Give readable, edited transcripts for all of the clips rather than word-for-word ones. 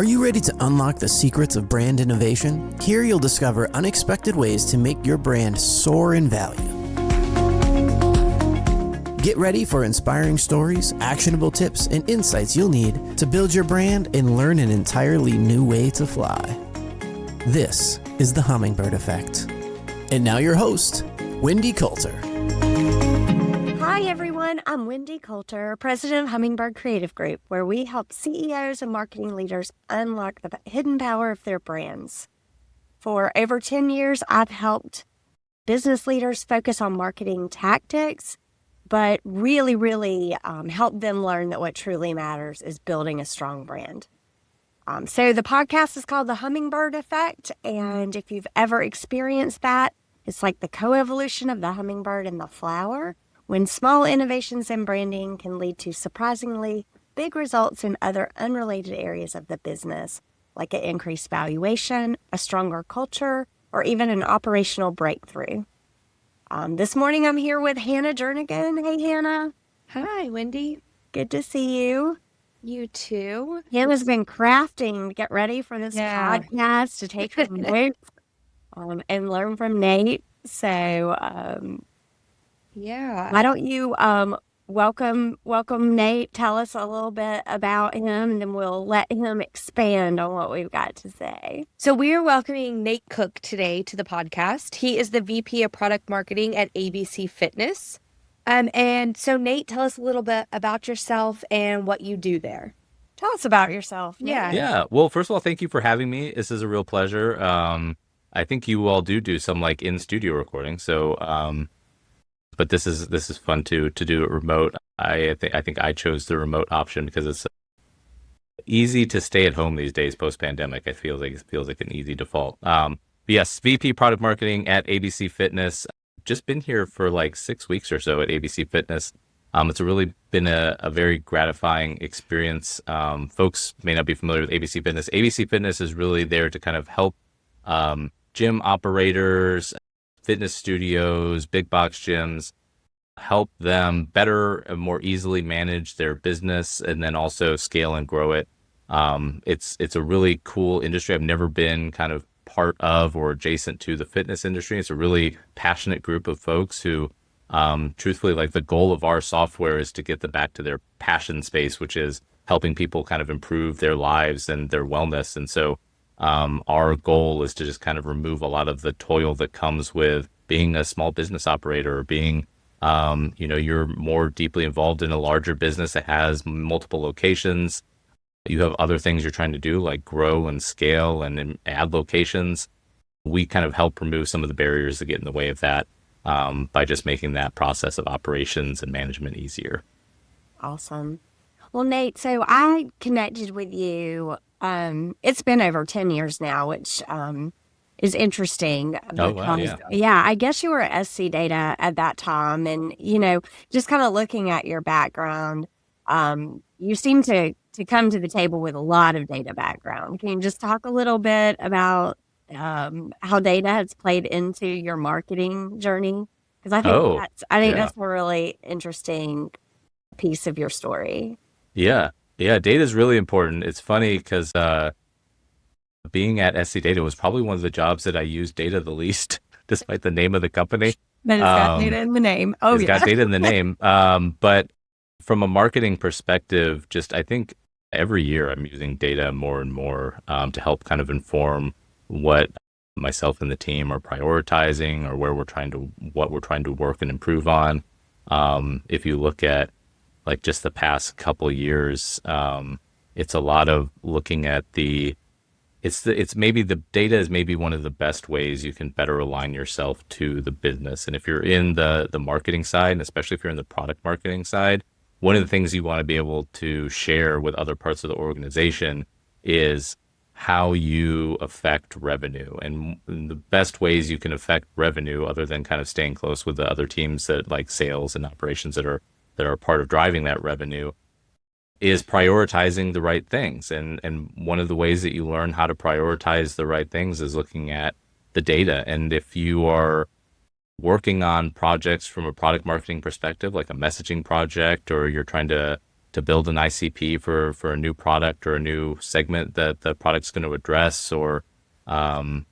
Are you ready to unlock the secrets of brand innovation? Here you'll discover unexpected ways to make your brand soar in value. Get ready for inspiring stories, actionable tips, and insights you'll need to build your brand and learn an entirely new way to fly. This is the Hummingbird Effect. And now your host, Wendy Coulter. Hi everyone, I'm Wendy Coulter, president of Hummingbird Creative Group, where we help CEOs and marketing leaders unlock the hidden power of their brands. For over 10 years, I've helped business leaders focus on marketing tactics, but really help them learn that what truly matters is building a strong brand. So the podcast is called The Hummingbird Effect, and if you've ever experienced that, it's like the co-evolution of the hummingbird and the flower, when small innovations in branding can lead to surprisingly big results in other unrelated areas of the business, like an increased valuation, a stronger culture, or even an operational breakthrough. This morning I'm here with Hanna Jernigan. Hey, Hanna. Hi, Wendy. Good to see you. You too. Hanna's been crafting to get ready for this podcast, to take her notes and learn from Nate. So, why don't you welcome Nate? Tell us a little bit about him, and then we'll let him expand on what we've got to say. So we are welcoming Nate Cook today to the podcast. He is the VP of Product Marketing at ABC Fitness. And so Nate, tell us a little bit about yourself and what you do there. Tell us about yourself. Yeah. Well, first of all, thank you for having me. This is a real pleasure. I think you all do some like in studio recording. So, but this is fun to do it remote. I think I chose the remote option because it's easy to stay at home these days post pandemic. It feels like an easy default. But yes, VP Product Marketing at ABC Fitness. Just been here for like 6 weeks or so at ABC Fitness. It's really been a very gratifying experience. Folks may not be familiar with ABC Fitness. ABC Fitness is really there to kind of help gym operators, fitness studios, big box gyms, help them better and more easily manage their business and then also scale and grow it. It's a really cool industry. I've never been kind of part of or adjacent to the fitness industry. It's a really passionate group of folks who, truthfully, like the goal of our software is to get them back to their passion space, which is helping people kind of improve their lives and their wellness. And so our goal is to just kind of remove a lot of the toil that comes with being a small business operator or being, you're more deeply involved in a larger business that has multiple locations. You have other things you're trying to do, like grow and scale and add locations. We kind of help remove some of the barriers that get in the way of that by just making that process of operations and management easier. Awesome. Well, Nate, so I connected with you. It's been over 10 years now, which is interesting. Oh, wow, yeah. I guess you were at SC Data at that time. And, just kind of looking at your background, you seem to come to the table with a lot of data background. Can you just talk a little bit about how data has played into your marketing journey? Because I think that's a really interesting piece of your story. Yeah, data is really important. It's funny because being at SC Data was probably one of the jobs that I used data the least, despite the name of the company. But it's got data in the name. It's got data in the name. But from a marketing perspective, just I think every year I'm using data more and more to help kind of inform what myself and the team are prioritizing or what we're trying to work and improve on. If you look at like just the past couple years, it's a lot of looking at it's maybe the data is maybe one of the best ways you can better align yourself to the business. And if you're in the marketing side, and especially if you're in the product marketing side, one of the things you want to be able to share with other parts of the organization is how you affect revenue. And the best ways you can affect revenue, other than kind of staying close with the other teams that like sales and operations that are part of driving that revenue, is prioritizing the right things. And one of the ways that you learn how to prioritize the right things is looking at the data. And if you are working on projects from a product marketing perspective, like a messaging project, or you're trying to to build an ICP for a new product or a new segment that the product's going to address, or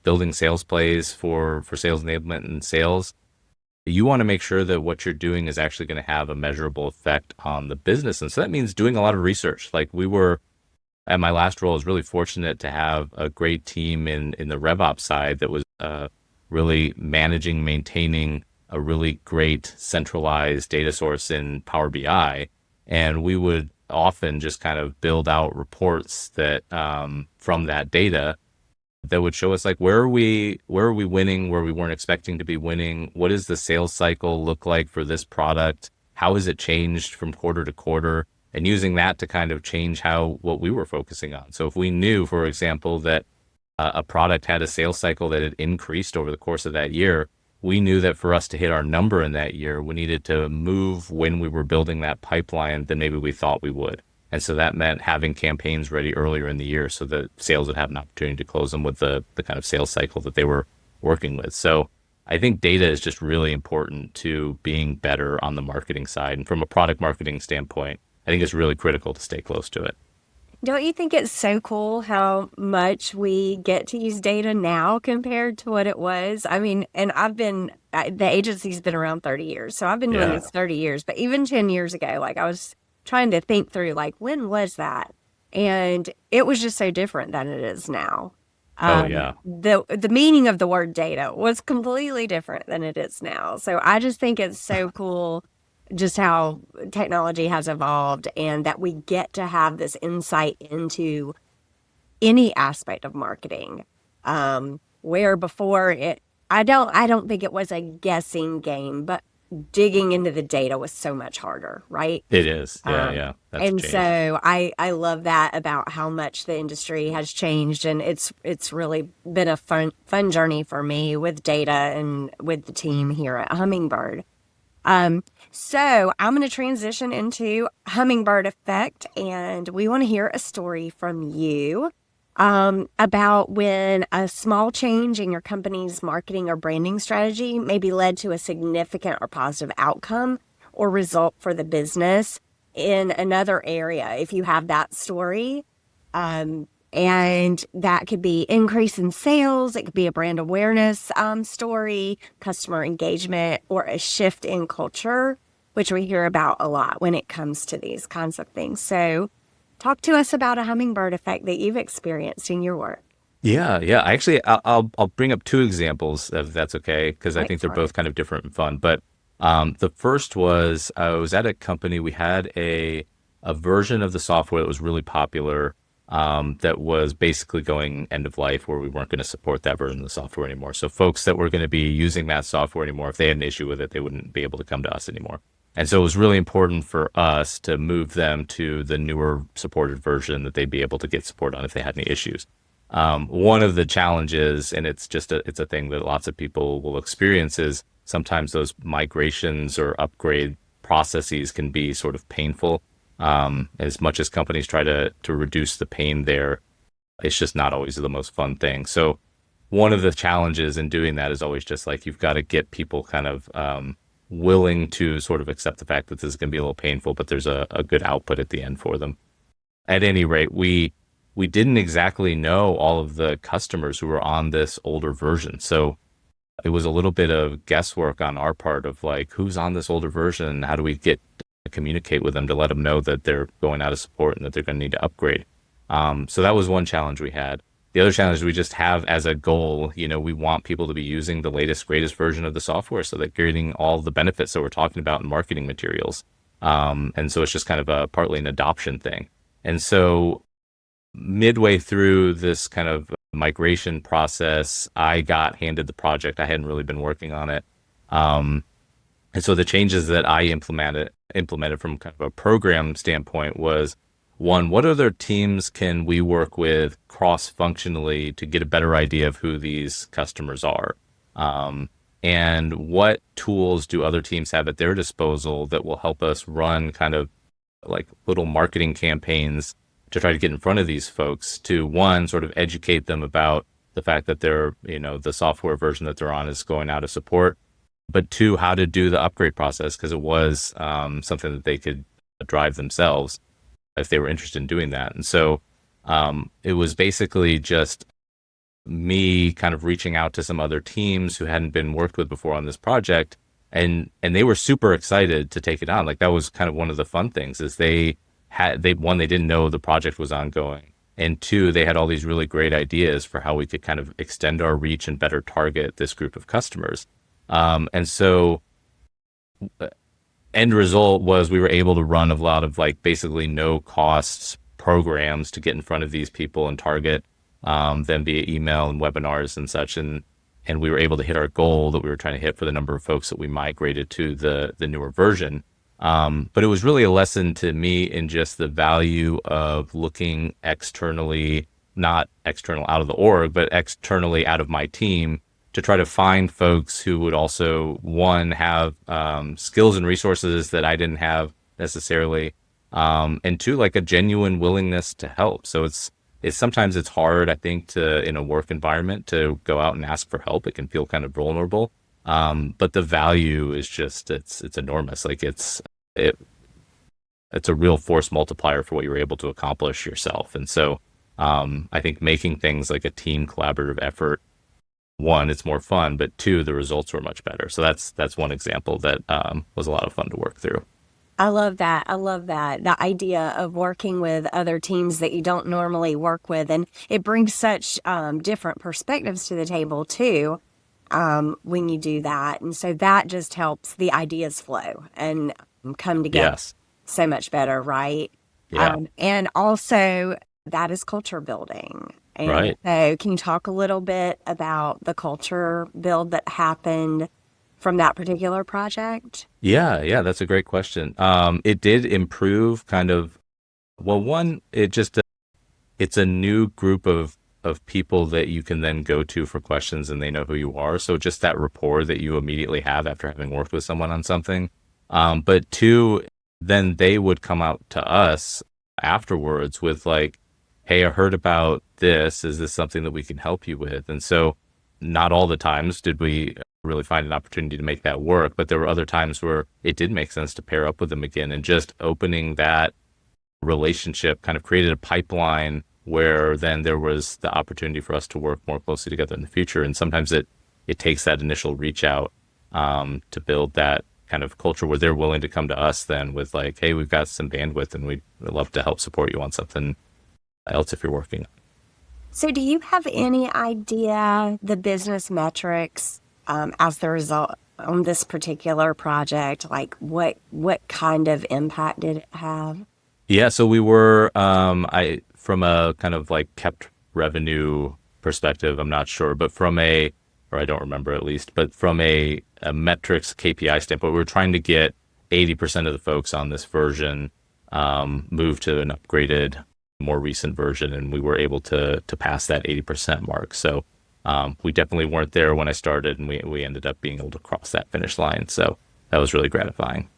building sales plays for sales enablement and sales. You want to make sure that what you're doing is actually going to have a measurable effect on the business. And so that means doing a lot of research. Like we were, at my last role, I was really fortunate to have a great team in the RevOps side that was really managing, maintaining a really great centralized data source in Power BI. And we would often just kind of build out reports that from that data that would show us like where are we winning, where we weren't expecting to be winning, what does the sales cycle look like for this product, how has it changed from quarter to quarter, and using that to kind of change what we were focusing on. So if we knew, for example, that a product had a sales cycle that had increased over the course of that year, we knew that for us to hit our number in that year, we needed to move when we were building that pipeline than maybe we thought we would. And so that meant having campaigns ready earlier in the year so that sales would have an opportunity to close them with the kind of sales cycle that they were working with. So I think data is just really important to being better on the marketing side. And from a product marketing standpoint, I think it's really critical to stay close to it. Don't you think it's so cool how much we get to use data now compared to what it was? I mean, and the agency's been around 30 years. So I've been doing this 30 years, but even 10 years ago, like I was trying to think through, like, when was that? And it was just so different than it is now. The meaning of the word data was completely different than it is now. So I just think it's so cool just how technology has evolved and that we get to have this insight into any aspect of marketing. Where before I don't think it was a guessing game, but digging into the data was so much harder, right? It is. Yeah. That's and changed. So I love that about how much the industry has changed, and it's really been a fun journey for me with data and with the team here at Hummingbird. So I'm going to transition into Hummingbird Effect, and we want to hear a story from you about when a small change in your company's marketing or branding strategy maybe led to a significant or positive outcome or result for the business in another area, if you have that story. And that could be increase in sales, it could be a brand awareness story, customer engagement, or a shift in culture, which we hear about a lot when it comes to these kinds of things. So talk to us about a hummingbird effect that you've experienced in your work. Yeah. Actually, I'll bring up two examples, if that's okay, because I think they're both kind of different and fun. But the first was I was at a company. We had a version of the software that was really popular that was basically going end of life, where we weren't going to support that version of the software anymore. So folks that were going to be using that software anymore, if they had an issue with it, they wouldn't be able to come to us anymore. And so it was really important for us to move them to the newer supported version that they'd be able to get support on if they had any issues. One of the challenges, and it's a thing that lots of people will experience, is sometimes those migrations or upgrade processes can be sort of painful. As much as companies try to reduce the pain there, it's just not always the most fun thing. So one of the challenges in doing that is always just like, you've got to get people kind of willing to sort of accept the fact that this is going to be a little painful, but there's a good output at the end for them. At any rate, we didn't exactly know all of the customers who were on this older version. So it was a little bit of guesswork on our part of like, who's on this older version? How do we get to communicate with them to let them know that they're going out of support and that they're going to need to upgrade? So that was one challenge we had. The other challenge we just have as a goal, we want people to be using the latest, greatest version of the software so that they're getting all the benefits that we're talking about in marketing materials. And so it's just kind of partly an adoption thing. And so midway through this kind of migration process, I got handed the project. I hadn't really been working on it. And so the changes that I implemented from kind of a program standpoint was, one, what other teams can we work with cross-functionally to get a better idea of who these customers are? And what tools do other teams have at their disposal that will help us run kind of like little marketing campaigns to try to get in front of these folks to, one, sort of educate them about the fact that they're, the software version that they're on is going out of support, but two, how to do the upgrade process, because it was something that they could drive themselves. if they were interested in doing that. And so it was basically just me kind of reaching out to some other teams who hadn't been worked with before on this project, and they were super excited to take it on. Like, that was kind of one of the fun things, is they didn't know the project was ongoing, and two, they had all these really great ideas for how we could kind of extend our reach and better target this group of customers. And so end result was we were able to run a lot of like basically no costs programs to get in front of these people and target them via email and webinars and such. And we were able to hit our goal that we were trying to hit for the number of folks that we migrated to the newer version. But it was really a lesson to me in just the value of looking externally, not external out of the org, but externally out of my team, to try to find folks who would also, one, have skills and resources that I didn't have necessarily, and two, like a genuine willingness to help. So it's sometimes it's hard, I think, to, in a work environment, to go out and ask for help. It can feel kind of vulnerable, but the value is just it's enormous. Like it's a real force multiplier for what you're able to accomplish yourself. And so I think making things like a team collaborative effort, one, it's more fun, but two, the results were much better. So that's one example that was a lot of fun to work through. I love that. I love that. The idea of working with other teams that you don't normally work with. And it brings such different perspectives to the table, too, when you do that. And so that just helps the ideas flow and come together so much better, right? Yeah. And also, that is culture building. And right. So can you talk a little bit about the culture build that happened from that particular project? Yeah, that's a great question. It did improve kind of, well, one, it's a new group of people that you can then go to for questions, and they know who you are. So just that rapport that you immediately have after having worked with someone on something. But two, then they would come out to us afterwards with like, hey, I heard about this. Is this something that we can help you with? And so not all the times did we really find an opportunity to make that work, but there were other times where it did make sense to pair up with them again, and just opening that relationship kind of created a pipeline where then there was the opportunity for us to work more closely together in the future. And sometimes it takes that initial reach out to build that kind of culture where they're willing to come to us then with like, hey, we've got some bandwidth and we'd love to help support you on something else if you're working. So do you have any idea the business metrics as the result on this particular project? Like what kind of impact did it have? Yeah, so we were, from a kind of like kept revenue perspective, I'm not sure, but or I don't remember at least, but from a metrics KPI standpoint, we were trying to get 80% of the folks on this version moved to an upgraded, more recent version, and we were able to pass that 80% mark. So we definitely weren't there when I started, and we ended up being able to cross that finish line. So that was really gratifying.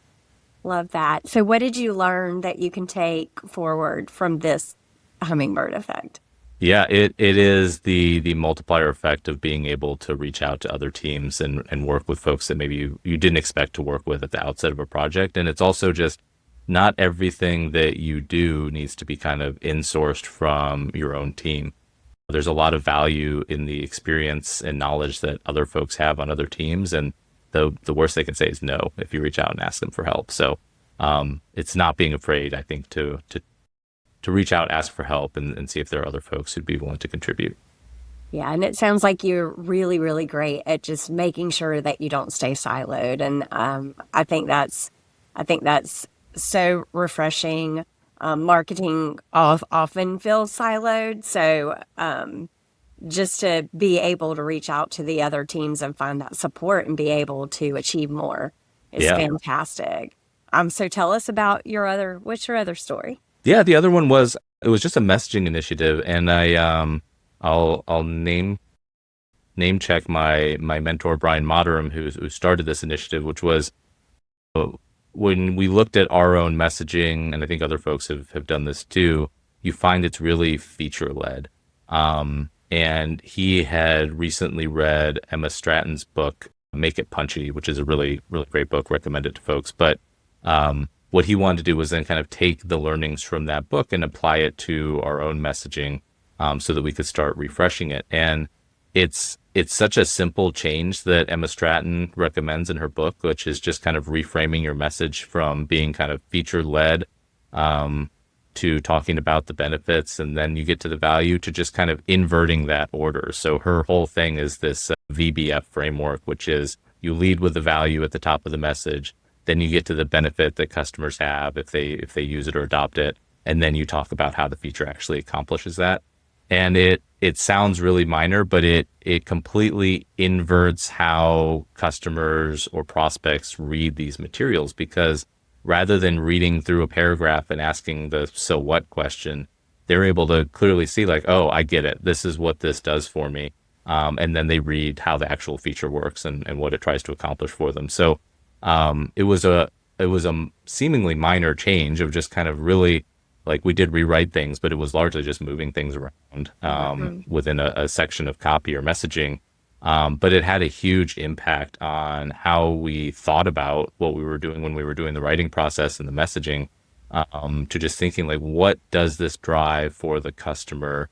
Love that. So what did you learn that you can take forward from this Hummingbird effect? Yeah, it is the multiplier effect of being able to reach out to other teams and work with folks that maybe you didn't expect to work with at the outset of a project. And it's also just not everything that you do needs to be kind of insourced from your own team. There's a lot of value in the experience and knowledge that other folks have on other teams, and the worst they can say is no if you reach out and ask them for help. So it's not being afraid, I think, to reach out, ask for help, and see if there are other folks who'd be willing to contribute. Yeah, and it sounds like you're really, really great at just making sure that you don't stay siloed. And I think that's so refreshing. Marketing often feels siloed, so just to be able to reach out to the other teams and find that support and be able to achieve more is fantastic. So tell us about what's your other story? Yeah, the other one was just a messaging initiative, and I'll name check my mentor Brian Moderum, who started this initiative, which was when we looked at our own messaging, and I think other folks have done this too. You find it's really feature led, and he had recently read Emma Stratton's book Make It Punchy, which is a really, really great book, recommended to folks. But what he wanted to do was then kind of take the learnings from that book and apply it to our own messaging, so that we could start refreshing it. And it's such a simple change that Emma Stratton recommends in her book, which is just kind of reframing your message from being kind of feature led, to talking about the benefits, and then you get to the value, to just kind of inverting that order. So her whole thing is this VBF framework, which is you lead with the value at the top of the message, then you get to the benefit that customers have if they use it or adopt it, and then you talk about how the feature actually accomplishes that. And it sounds really minor, but it completely inverts how customers or prospects read these materials, because rather than reading through a paragraph and asking the so what question, they're able to clearly see like, oh, I get it. This is what this does for me. And then they read how the actual feature works and what it tries to accomplish for them. So it was a seemingly minor change of just kind of really, like, we did rewrite things, but it was largely just moving things around within a section of copy or messaging. But it had a huge impact on how we thought about what we were doing when we were doing the writing process and the messaging, to just thinking like, what does this drive for the customer?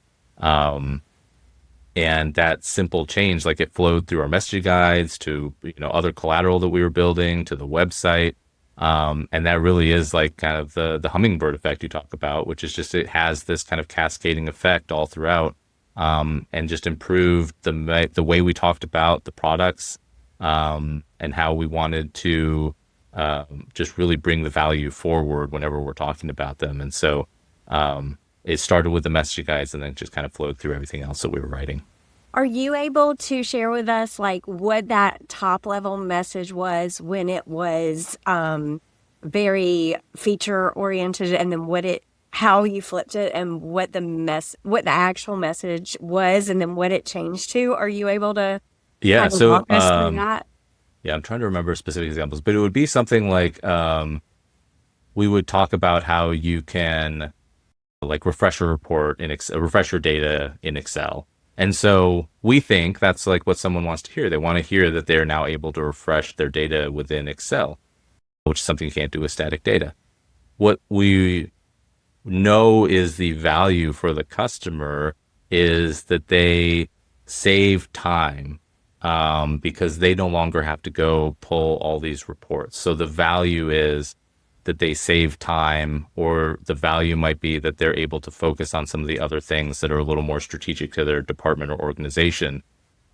And that simple change, like, it flowed through our messaging guides to, other collateral that we were building, to the website. And that really is like kind of the hummingbird effect you talk about, which is just, it has this kind of cascading effect all throughout, and just improved the way we talked about the products, and how we wanted to just really bring the value forward whenever we're talking about them. And so it started with the messaging guides and then just kind of flowed through everything else that we were writing. Are you able to share with us like what that top level message was when it was very feature oriented, and then how you flipped it, and what the actual message was, and then what it changed to? Are you able to walk us through that? Yeah, I'm trying to remember specific examples, but it would be something like, we would talk about how you can like refresh a report in Excel, refresh your data in Excel. And so we think that's like what someone wants to hear. They want to hear that they're now able to refresh their data within Excel, which is something you can't do with static data. What we know is the value for the customer is that they save time, because they no longer have to go pull all these reports. So the value is that they save time, or the value might be that they're able to focus on some of the other things that are a little more strategic to their department or organization.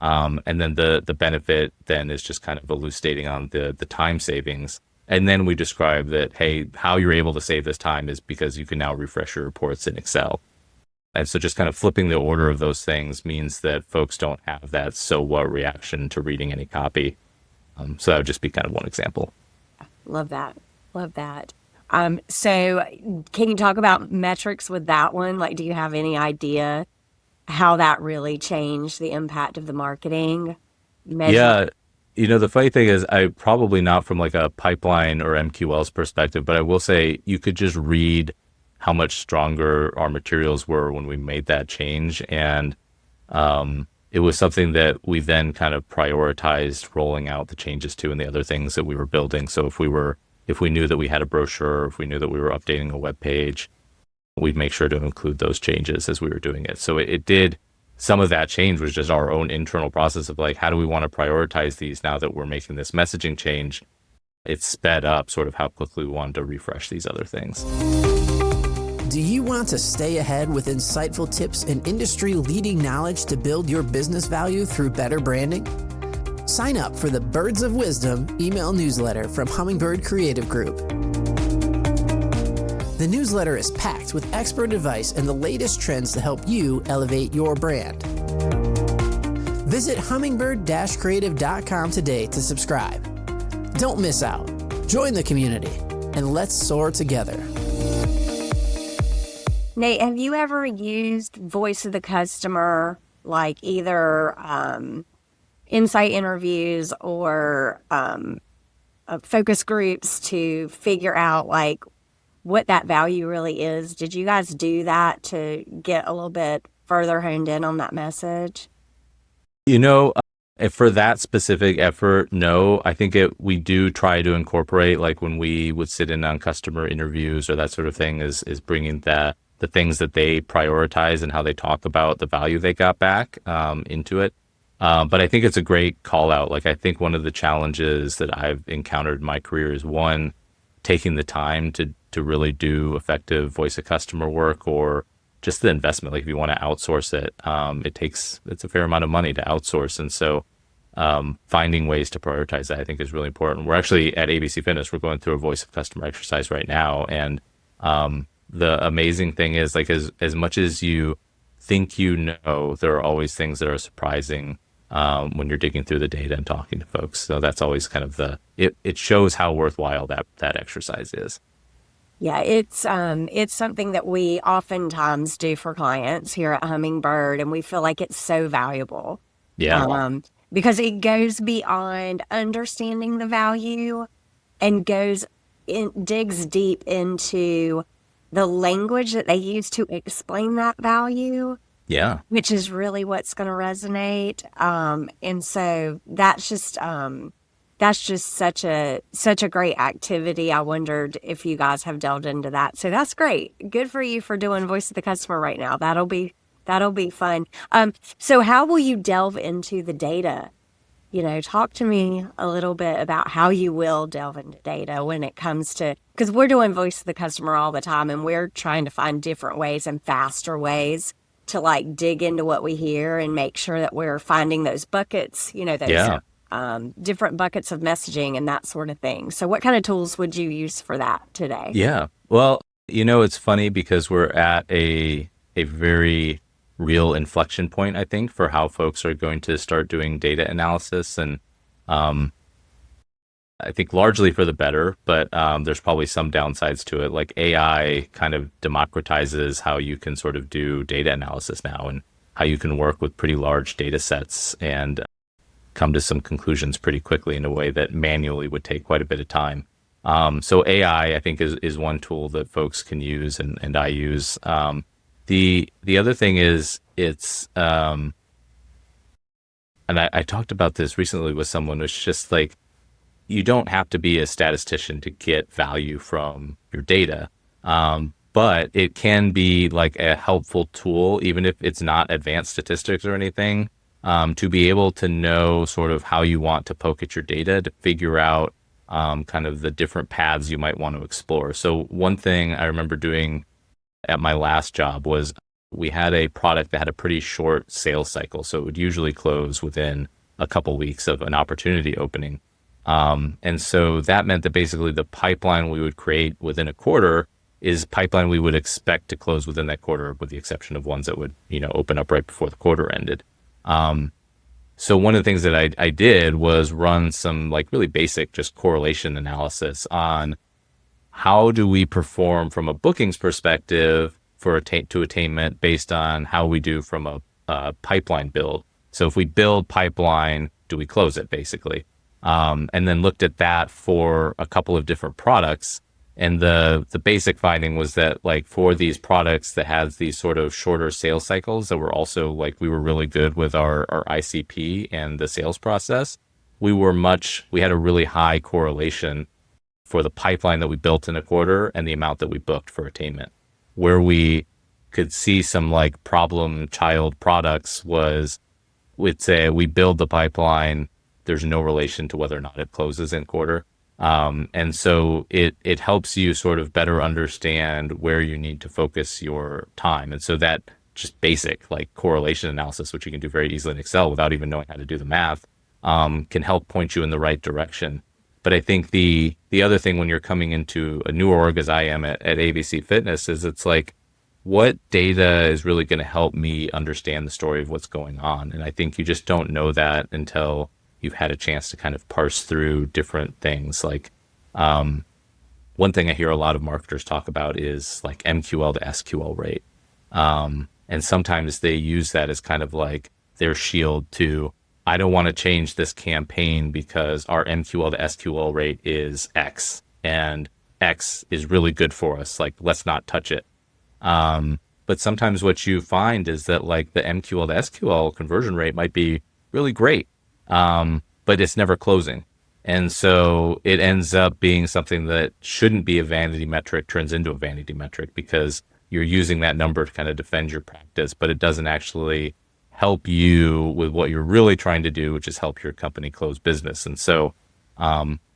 And then the benefit then is just kind of elucidating on the time savings. And then we describe that, hey, how you're able to save this time is because you can now refresh your reports in Excel. And so just kind of flipping the order of those things means that folks don't have that so what reaction to reading any copy. So that would just be kind of one example. Love that. Love that. So can you talk about metrics with that one? Like, do you have any idea how that really changed the impact of the marketing measure? Yeah. The funny thing is, I probably not from like a pipeline or MQL's perspective, but I will say you could just read how much stronger our materials were when we made that change. And it was something that we then kind of prioritized rolling out the changes to and the other things that we were building. So if we knew that we had a brochure, if we knew that we were updating a web page, we'd make sure to include those changes as we were doing it. So it did, some of that change was just our own internal process of like, how do we want to prioritize these now that we're making this messaging change? It sped up sort of how quickly we wanted to refresh these other things. Do you want to stay ahead with insightful tips and industry-leading knowledge to build your business value through better branding? Sign up for the Birds of Wisdom email newsletter from Hummingbird Creative Group. The newsletter is packed with expert advice and the latest trends to help you elevate your brand. Visit hummingbird-creative.com today to subscribe. Don't miss out. Join the community and let's soar together. Nate, have you ever used voice of the customer, like either insight interviews or focus groups, to figure out like what that value really is? Did you guys do that to get a little bit further honed in on that message? If for that specific effort, no. I think we do try to incorporate, like when we would sit in on customer interviews or that sort of thing, is bringing the things that they prioritize and how they talk about the value they got back into it. But I think it's a great call out. Like, I think one of the challenges that I've encountered in my career is, one, taking the time to really do effective voice of customer work, or just the investment. Like, if you want to outsource it, it's a fair amount of money to outsource. And so finding ways to prioritize that, I think, is really important. We're actually at ABC Fitness, we're going through a voice of customer exercise right now. And the amazing thing is, like, as much as you think there are always things that are surprising when you're digging through the data and talking to folks. So that's always kind of it shows how worthwhile that exercise is. Yeah, it's something that we oftentimes do for clients here at Hummingbird, and we feel like it's so valuable. Yeah. Because it goes beyond understanding the value and digs deep into the language that they use to explain that value. Yeah. Which is really what's going to resonate. And so that's just such a great activity. I wondered if you guys have delved into that. So that's great. Good for you for doing voice of the customer right now. That'll be fun. So how will you delve into the data? Talk to me a little bit about how you will delve into data when it comes to, because we're doing voice of the customer all the time, and we're trying to find different ways and faster ways to, like, dig into what we hear and make sure that we're finding those buckets, different buckets of messaging and that sort of thing. So what kind of tools would you use for that today? Yeah. Well, it's funny because we're at a very real inflection point, I think, for how folks are going to start doing data analysis. And I think largely for the better, but there's probably some downsides to it. Like, AI kind of democratizes how you can sort of do data analysis now, and how you can work with pretty large data sets and come to some conclusions pretty quickly in a way that manually would take quite a bit of time. So AI, I think, is one tool that folks can use, and I use. The other thing is, it's and I talked about this recently with someone. It's just like, you don't have to be a statistician to get value from your data, but it can be like a helpful tool, even if it's not advanced statistics or anything, to be able to know sort of how you want to poke at your data, to figure out kind of the different paths you might want to explore. So one thing I remember doing at my last job was, we had a product that had a pretty short sales cycle. So it would usually close within a couple weeks of an opportunity opening. And so that meant that basically the pipeline we would create within a quarter is pipeline we would expect to close within that quarter, with the exception of ones that would, open up right before the quarter ended. So one of the things that I did was run some, like, really basic just correlation analysis on how do we perform from a bookings perspective to attainment based on how we do from a pipeline build. So if we build pipeline, do we close it, basically? And then looked at that for a couple of different products. And the basic finding was that, like, for these products that has these sort of shorter sales cycles, that were also, like, we were really good with our ICP and the sales process. We had a really high correlation for the pipeline that we built in a quarter and the amount that we booked for attainment. Where we could see some, like, problem child products was, we'd say we build the pipeline, there's no relation to whether or not it closes in quarter. And so it helps you sort of better understand where you need to focus your time. And so that just basic, like, correlation analysis, which you can do very easily in Excel without even knowing how to do the math, can help point you in the right direction. But I think the other thing when you're coming into a new org, as I am at ABC Fitness, is it's like, what data is really going to help me understand the story of what's going on? And I think you just don't know that until you've had a chance to kind of parse through different things. Like, one thing I hear a lot of marketers talk about is, like, MQL to SQL rate. And sometimes they use that as kind of like their shield to, I don't want to change this campaign because our MQL to SQL rate is X, and X is really good for us. Like, let's not touch it. But sometimes what you find is that, like, the MQL to SQL conversion rate might be really great. but it's never closing. And so it ends up being something that shouldn't be a vanity metric, turns into a vanity metric because you're using that number to kind of defend your practice, but it doesn't actually help you with what you're really trying to do, which is help your company close business. And so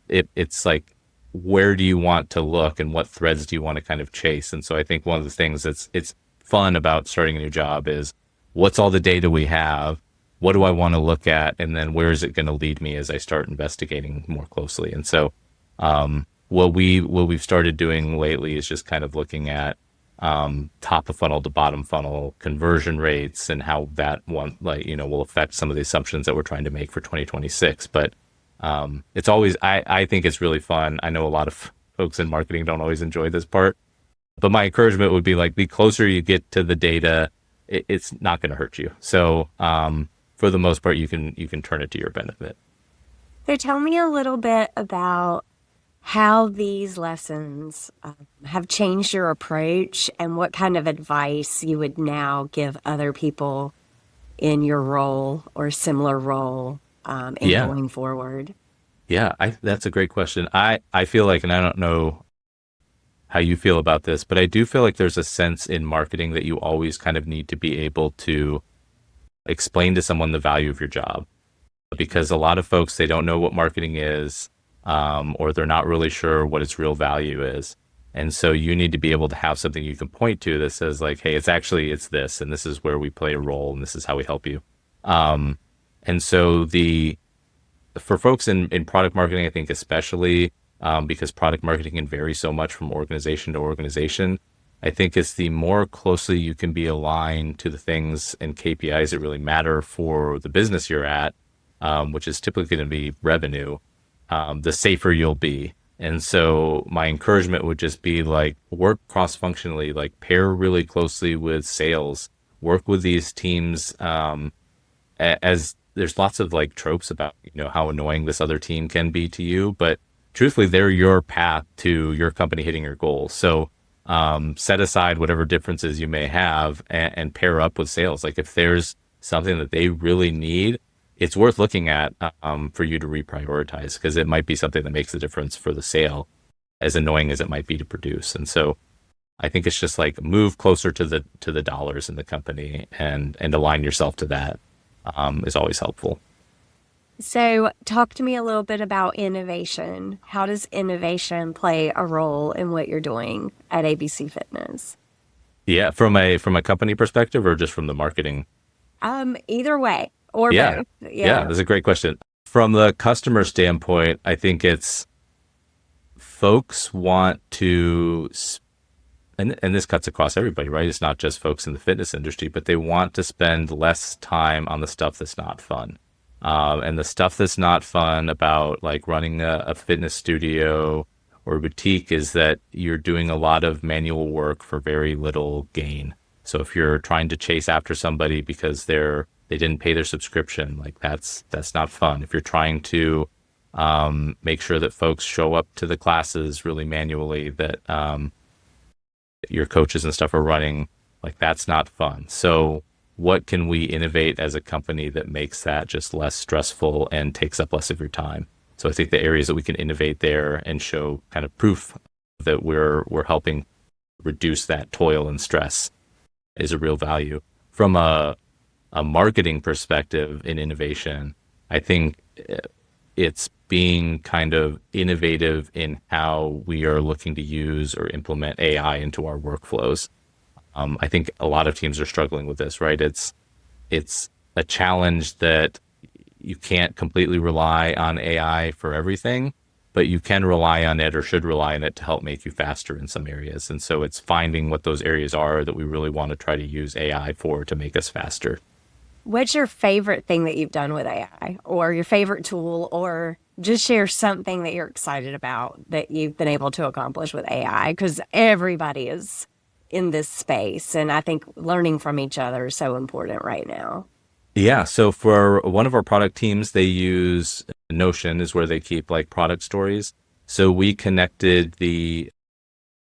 it's like, where do you want to look and what threads do you want to kind of chase? And so I think one of the things that's it's fun about starting a new job is, what's all the data we have? What do I want to look at? And then where is it going to lead me as I start investigating more closely? And so what we've started doing lately is just kind of looking at top of funnel to bottom funnel conversion rates and how that one, like, will affect some of the assumptions that we're trying to make for 2026. But it's always, I think it's really fun. I know a lot of folks in marketing don't always enjoy this part, but my encouragement would be like, the closer you get to the data, it's not going to hurt you. So for the most part, you can turn it to your benefit. So tell me a little bit about how these lessons have changed your approach and what kind of advice you would now give other people in your role or similar role going forward. Yeah, that's a great question. I feel like, and I don't know how you feel about this, but I do feel like there's a sense in marketing that you always kind of need to be able to explain to someone the value of your job, because a lot of folks, they don't know what marketing is, or they're not really sure what its real value is. And so you need to be able to have something you can point to that says like, hey, it's this, and this is where we play a role, and this is how we help you. And so for folks in product marketing, I think especially because product marketing can vary so much from organization to organization, I think it's the more closely you can be aligned to the things and KPIs that really matter for the business you're at, which is typically going to be revenue, the safer you'll be. And so my encouragement would just be like, work cross-functionally, like pair really closely with sales, work with these teams, as there's lots of like tropes about, how annoying this other team can be to you, but truthfully, they're your path to your company hitting your goals. So set aside whatever differences you may have and pair up with sales. Like if there's something that they really need, it's worth looking at for you to reprioritize, because it might be something that makes the difference for the sale, as annoying as it might be to produce. And so I think it's just like move closer to the dollars in the company and align yourself to that is always helpful. So talk to me a little bit about innovation. How does innovation play a role in what you're doing at ABC Fitness? Yeah, from a company perspective or just from the marketing? Either way or both. Yeah, that's a great question. From the customer standpoint, I think it's folks want to, and this cuts across everybody, right? It's not just folks in the fitness industry, but they want to spend less time on the stuff that's not fun. And the stuff that's not fun about like running a fitness studio or boutique is that you're doing a lot of manual work for very little gain. So if you're trying to chase after somebody because they didn't pay their subscription, like that's not fun. If you're trying to make sure that folks show up to the classes really manually, that your coaches and stuff are running, like that's not fun. So what can we innovate as a company that makes that just less stressful and takes up less of your time? So I think the areas that we can innovate there and show kind of proof that we're helping reduce that toil and stress is a real value. From a marketing perspective in innovation, I think it's being kind of innovative in how we are looking to use or implement AI into our workflows. I think a lot of teams are struggling with this, right? It's a challenge that you can't completely rely on AI for everything, but you can rely on it or should rely on it to help make you faster in some areas. And so it's finding what those areas are that we really want to try to use AI for to make us faster. What's your favorite thing that you've done with AI, or your favorite tool, or just share something that you're excited about that you've been able to accomplish with AI? Because everybody is in this space, and I think learning from each other is so important right now. Yeah. So for one of our product teams, they use Notion is where they keep like product stories. So we connected the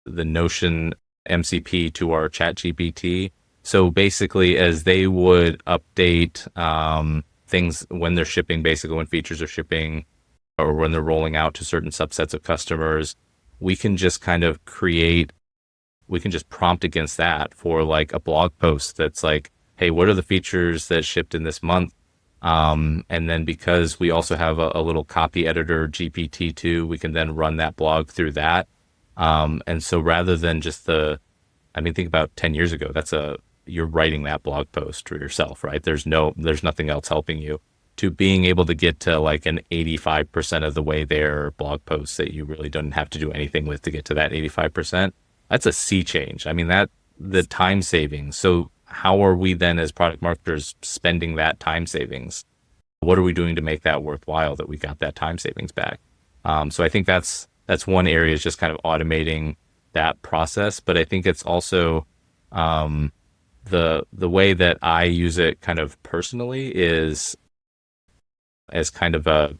Notion MCP to our ChatGPT. So basically, as they would update things when they're shipping, basically when features are shipping or when they're rolling out to certain subsets of customers, we can just prompt against that for like a blog post that's like, hey, what are the features that shipped in this month? And then because we also have a little copy editor, GPT-2, we can then run that blog through that. And so rather than just think about 10 years ago, you're writing that blog post for yourself, right? There's nothing else helping you, to being able to get to like an 85% of the way there blog posts that you really don't have to do anything with to get to that 85%. That's a sea change. I mean, the time savings. So how are we then as product marketers spending that time savings? What are we doing to make that worthwhile, that we got that time savings back? So I think that's one area, is just kind of automating that process. But I think it's also the way that I use it kind of personally is as kind of a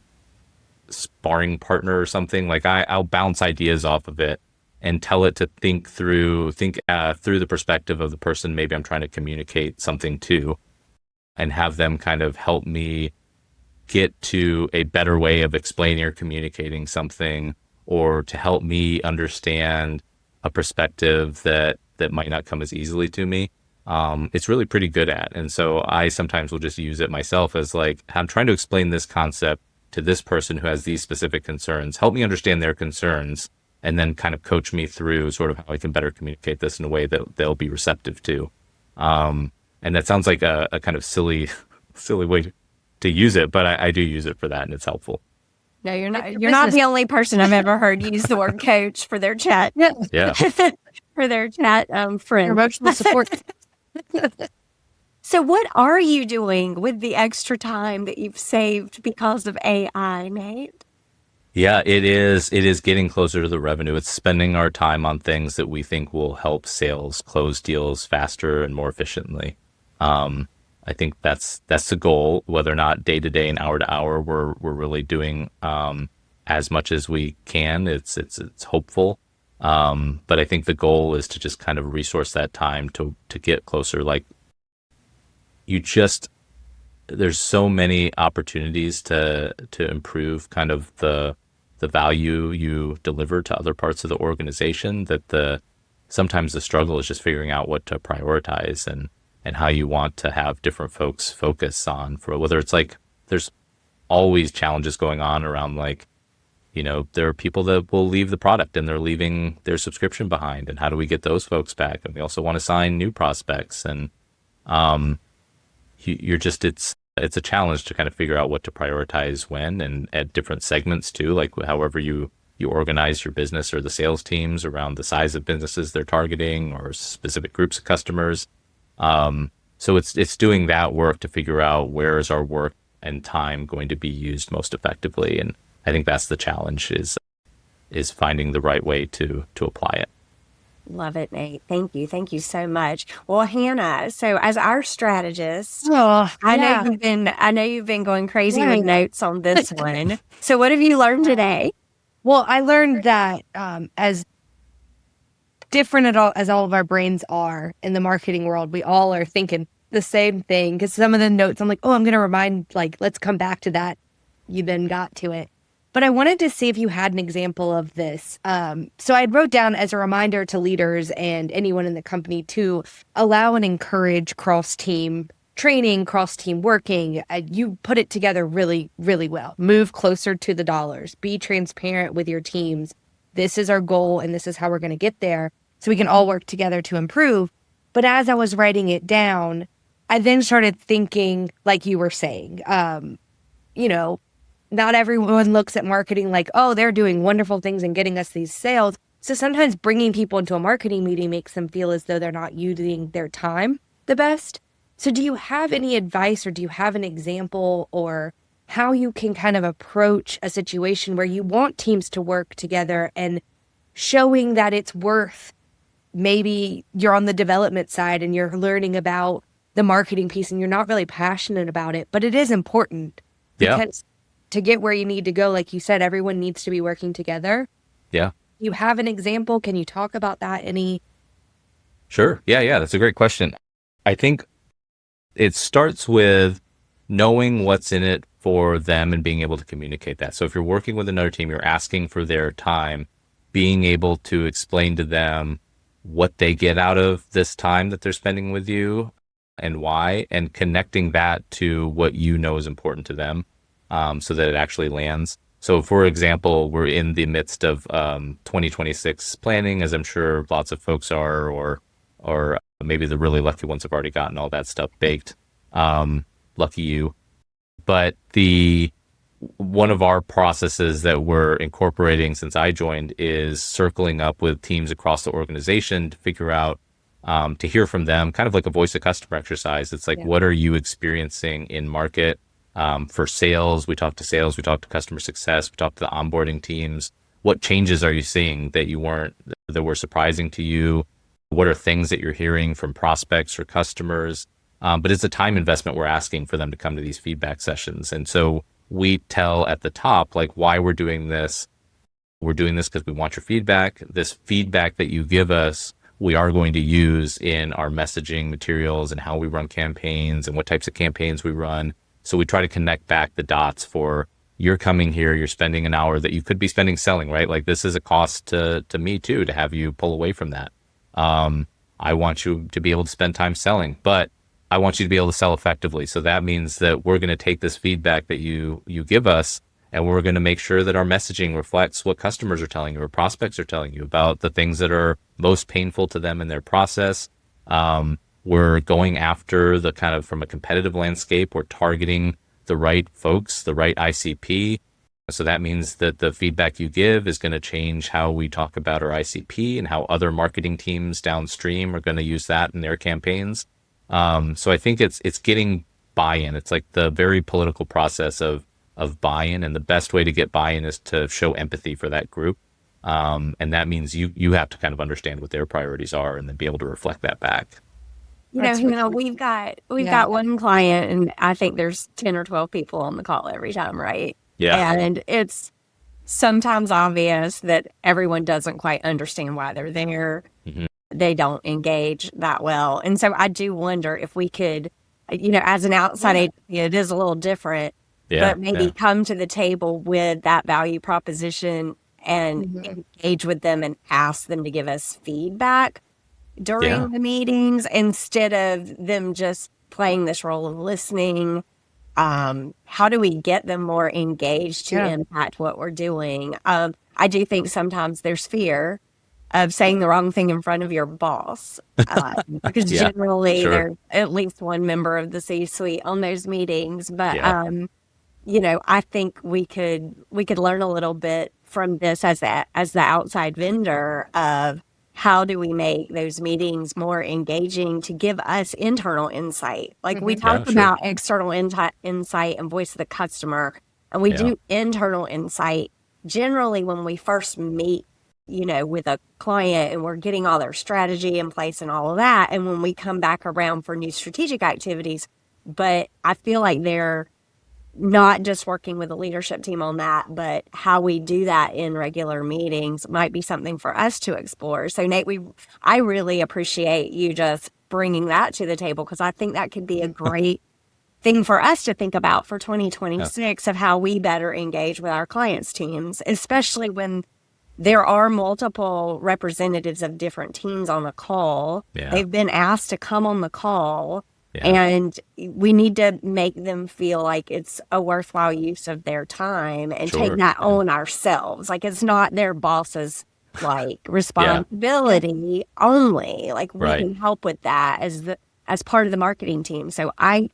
sparring partner or something. Like I'll bounce ideas off of it and tell it to think through the perspective of the person maybe I'm trying to communicate something to, and have them kind of help me get to a better way of explaining or communicating something, or to help me understand a perspective that might not come as easily to me. It's really pretty good at. And so I sometimes will just use it myself as like, I'm trying to explain this concept to this person who has these specific concerns. Help me understand their concerns, and then kind of coach me through sort of how I can better communicate this in a way that they'll be receptive to. And that sounds like a kind of silly way to use it, but I do use it for that, and it's helpful. No, you're not. You're not the only person I've ever heard use the word coach for their chat. Yeah. For their chat friend. Emotional support. So what are you doing with the extra time that you've saved because of AI, Nate? Yeah, it is getting closer to the revenue. It's spending our time on things that we think will help sales close deals faster and more efficiently. I think that's the goal. Whether or not day to day and hour to hour we're really doing as much as we can, it's hopeful. But I think the goal is to just kind of resource that time to get closer. Like, there's so many opportunities to improve kind of the value you deliver to other parts of the organization, that sometimes the struggle is just figuring out what to prioritize and how you want to have different folks focus on, for whether it's like, there's always challenges going on around, like, there are people that will leave the product and they're leaving their subscription behind, and how do we get those folks back? And we also want to sign new prospects, and it's a challenge to kind of figure out what to prioritize when, and at different segments too, like however you organize your business or the sales teams around the size of businesses they're targeting or specific groups of customers. So it's doing that work to figure out where is our work and time going to be used most effectively. And I think that's the challenge, is finding the right way to apply it. Love it, Nate. Thank you. Thank you so much. Well, Hanna, so as our strategist, I know you've been going crazy with notes on this one. So what have you learned today? Well, I learned that as different as all of our brains are in the marketing world, we all are thinking the same thing. Because some of the notes, I'm like, I'm going to remind, like, let's come back to that. You then got to it. But I wanted to see if you had an example of this. So I wrote down as a reminder to leaders and anyone in the company to allow and encourage cross-team training, cross-team working. You put it together really, really well. Move closer to the dollars. Be transparent with your teams. This is our goal, and this is how we're going to get there, so we can all work together to improve. But as I was writing it down, I then started thinking, like you were saying, not everyone looks at marketing like, they're doing wonderful things and getting us these sales. So sometimes bringing people into a marketing meeting makes them feel as though they're not using their time the best. So do you have any advice, or do you have an example, or how you can kind of approach a situation where you want teams to work together and showing that it's worth, maybe you're on the development side and you're learning about the marketing piece and you're not really passionate about it, but it is important. Yeah. Because to get where you need to go, like you said, everyone needs to be working together. Yeah. You have an example? Can you talk about that? Sure. Yeah. That's a great question. I think it starts with knowing what's in it for them and being able to communicate that. So if you're working with another team, you're asking for their time, being able to explain to them what they get out of this time that they're spending with you and why, and connecting that to what you know is important to them, so that it actually lands. So, for example, we're in the midst of 2026 planning, as I'm sure lots of folks are, or maybe the really lucky ones have already gotten all that stuff baked. Lucky you. But one of our processes that we're incorporating since I joined is circling up with teams across the organization to figure out, to hear from them, kind of like a voice of customer exercise. It's like, what are you experiencing in market? For sales, we talk to customer success, we talk to the onboarding teams. What changes are you seeing that were surprising to you? What are things that you're hearing from prospects or customers? But it's a time investment we're asking for them to come to these feedback sessions. And so we tell at the top, like, why we're doing this. We're doing this because we want your feedback. This feedback that you give us, we are going to use in our messaging materials and how we run campaigns and what types of campaigns we run. So we try to connect back the dots for, you're coming here, you're spending an hour that you could be spending selling, right? Like, this is a cost to me too, to have you pull away from that. I want you to be able to spend time selling, but I want you to be able to sell effectively. So that means that we're going to take this feedback that you give us, and we're going to make sure that our messaging reflects what customers are telling you or prospects are telling you about the things that are most painful to them in their process. We're going after the kind of, from a competitive landscape, we're targeting the right folks, the right ICP. So that means that the feedback you give is going to change how we talk about our ICP and how other marketing teams downstream are going to use that in their campaigns. So I think it's getting buy-in. It's like the very political process of buy-in, and the best way to get buy-in is to show empathy for that group. And that means you have to kind of understand what their priorities are and then be able to reflect that back. We've got one client, and I think there's 10 or 12 people on the call every time, right? Yeah. And it's sometimes obvious that everyone doesn't quite understand why they're there. Mm-hmm. They don't engage that well. And so I do wonder if we could, as an outside agency, it is a little different, but maybe come to the table with that value proposition and engage with them and ask them to give us feedback during the meetings, instead of them just playing this role of listening. How do we get them more engaged to impact what we're doing? I do think sometimes there's fear of saying the wrong thing in front of your boss, because generally there's at least one member of the C-suite on those meetings. But I think we could learn a little bit from this as the outside vendor of, how do we make those meetings more engaging to give us internal insight? Like we talk about external insight and voice of the customer, and we do internal insight generally when we first meet, with a client and we're getting all their strategy in place and all of that. And when we come back around for new strategic activities, but I feel like they're not just working with the leadership team on that, but how we do that in regular meetings might be something for us to explore. So Nate, I really appreciate you just bringing that to the table, because I think that could be a great thing for us to think about for 2026 of how we better engage with our clients' teams, especially when there are multiple representatives of different teams on the call. They've been asked to come on the call. And we need to make them feel like it's a worthwhile use of their time and take that on ourselves. Like, it's not their boss's responsibility only. Like, we can help with that as part of the marketing team. So I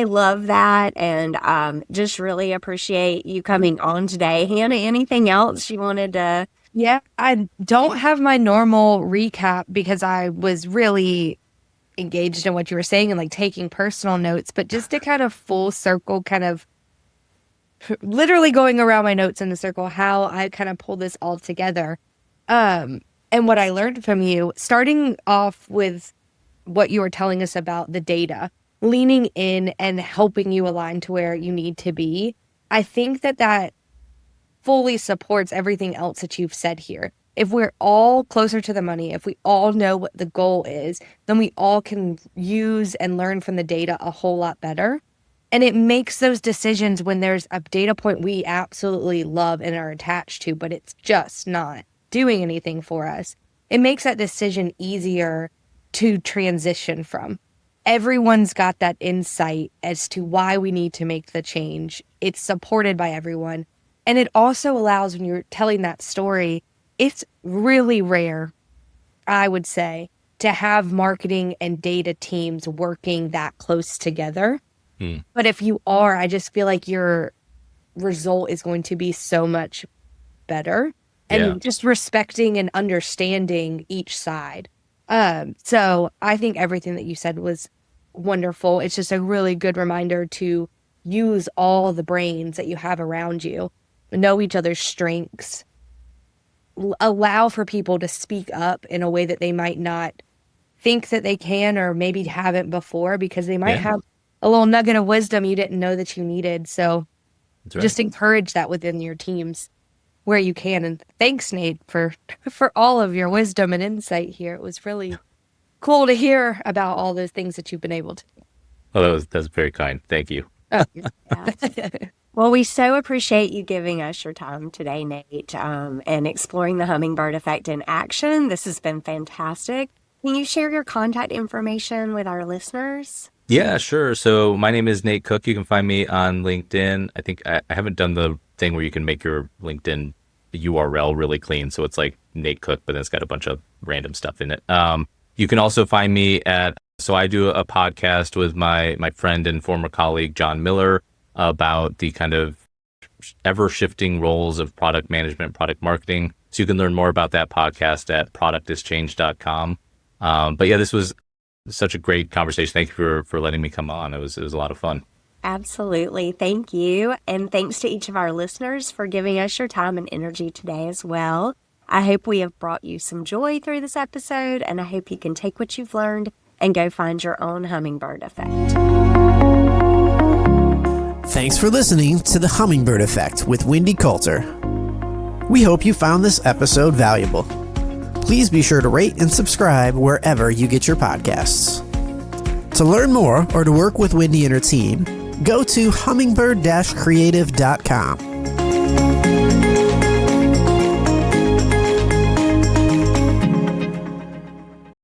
love that, and just really appreciate you coming on today. Hanna, anything else you wanted to? Yeah, I don't have my normal recap because I was really engaged in what you were saying and taking personal notes, but just to kind of full circle, kind of literally going around my notes in a circle, how I kind of pull this all together. And what I learned from you, starting off with what you were telling us about the data, leaning in and helping you align to where you need to be. I think that fully supports everything else that you've said here. If we're all closer to the money, if we all know what the goal is, then we all can use and learn from the data a whole lot better. And it makes those decisions when there's a data point we absolutely love and are attached to, but it's just not doing anything for us. It makes that decision easier to transition from. Everyone's got that insight as to why we need to make the change. It's supported by everyone. And it also allows, when you're telling that story, it's really rare, I would say, to have marketing and data teams working that close together. But if you are, I just feel like your result is going to be so much better, and just respecting and understanding each side. So I think everything that you said was wonderful. It's just a really good reminder to use all the brains that you have around you, know each other's strengths, allow for people to speak up in a way that they might not think that they can, or maybe haven't before, because they might have a little nugget of wisdom you didn't know that you needed. So just encourage that within your teams where you can. And thanks, Nate, for all of your wisdom and insight here. It was really cool to hear about all those things that you've been able to do. Oh, that's very kind. Thank you. Yeah. Well, we so appreciate you giving us your time today, Nate, and exploring the hummingbird effect in action. This has been fantastic. Can you share your contact information with our listeners? Yeah, sure. So my name is Nate Cook. You can find me on LinkedIn. I think I haven't done the thing where you can make your LinkedIn URL really clean. So it's like Nate Cook, but then it's got a bunch of random stuff in it. You can also find me so I do a podcast with my friend and former colleague, John Miller, about the kind of ever-shifting roles of product management, product marketing. So you can learn more about that podcast at productischange.com. But yeah, this was such a great conversation. Thank you for letting me come on. It was a lot of fun. Absolutely. Thank you. And thanks to each of our listeners for giving us your time and energy today as well. I hope we have brought you some joy through this episode, and I hope you can take what you've learned and go find your own hummingbird effect. Thanks for listening to The Hummingbird Effect with Wendy Coulter. We hope you found this episode valuable. Please be sure to rate and subscribe wherever you get your podcasts. To learn more or to work with Wendy and her team, go to hummingbird-creative.com.